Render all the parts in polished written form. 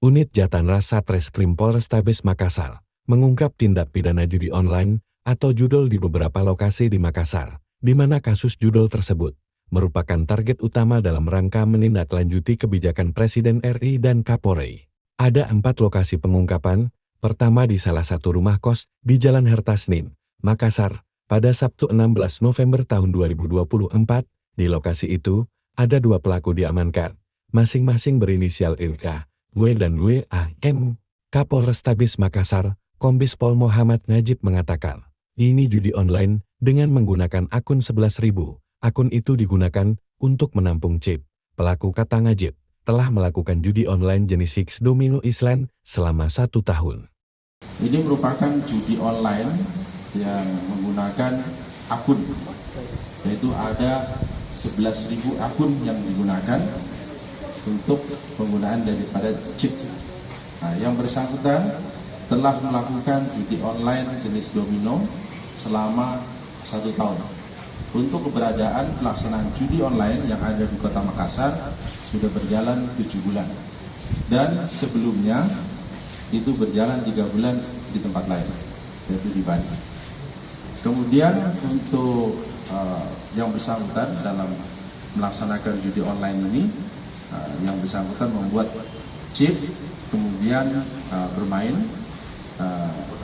Unit Jatanras Satreskrim Polrestabes Makassar mengungkap tindak pidana judi online atau judol di beberapa lokasi di Makassar, di mana kasus judol tersebut merupakan target utama dalam rangka menindaklanjuti kebijakan Presiden RI dan Kapolri. Ada 4 lokasi pengungkapan, pertama di salah satu rumah kos di Jalan Hertasnim, Makassar, pada Sabtu 16 November tahun 2024. Di lokasi itu, ada 2 pelaku diamankan, masing-masing berinisial IRK, W dan WAM. Kapolrestabes Makassar, Kombes Pol Muhammad Najib mengatakan, ini judi online dengan menggunakan akun 11.000. Akun itu digunakan untuk menampung chip. Pelaku, kata Najib, telah melakukan judi online jenis fix domino Island selama 1 tahun. Ini merupakan judi online yang menggunakan akun, yaitu ada 11.000 akun yang digunakan untuk penggunaan daripada chip. Nah, yang bersangkutan telah melakukan judi online jenis domino selama 1 tahun. Untuk keberadaan pelaksanaan judi online yang ada di Kota Makassar sudah berjalan 7 bulan. Dan sebelumnya itu berjalan 3 bulan di tempat lain, yaitu di Bali. Kemudian untuk yang bersangkutan dalam melaksanakan judi online ini, yang bersangkutan membuat chip, kemudian bermain,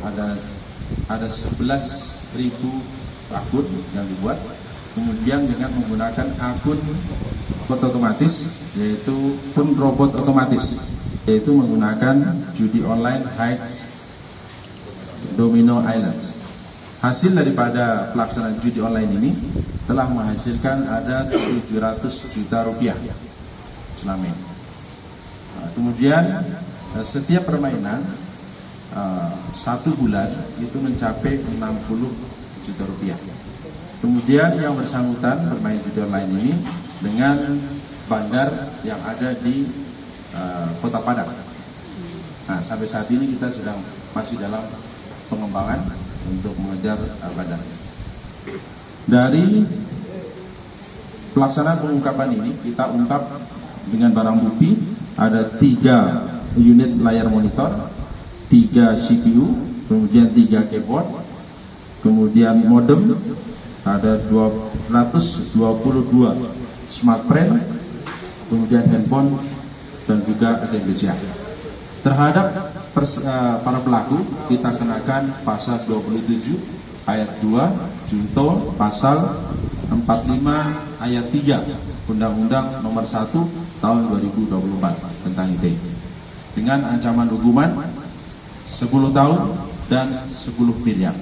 ada 11.000 akun yang dibuat, kemudian dengan menggunakan akun robot otomatis, yaitu pun robot otomatis, yaitu menggunakan judi online Heights Domino Islands. Hasil daripada pelaksanaan judi online ini telah menghasilkan ada 700 juta rupiah selama ini. Kemudian setiap permainan 1 bulan itu mencapai 60 juta rupiah. Kemudian yang bersangkutan bermain judi online ini dengan bandar yang ada di Kota Padang. Nah, sampai saat ini kita sedang masih dalam pengembangan untuk mengejar bandar. Dari pelaksanaan pengungkapan ini kita ungkap dengan barang bukti ada 3 unit layar monitor, 3 CPU, kemudian 3 keyboard, kemudian modem, ada 222 smartphone, kemudian handphone, dan juga ATM BCA. Terhadap para pelaku kita kenakan pasal 27 ayat 2 junto pasal 45 ayat 3 Undang-Undang Nomor 1 Tahun 2024 tentang ITE dengan ancaman hukuman 10 tahun dan 10 miliar.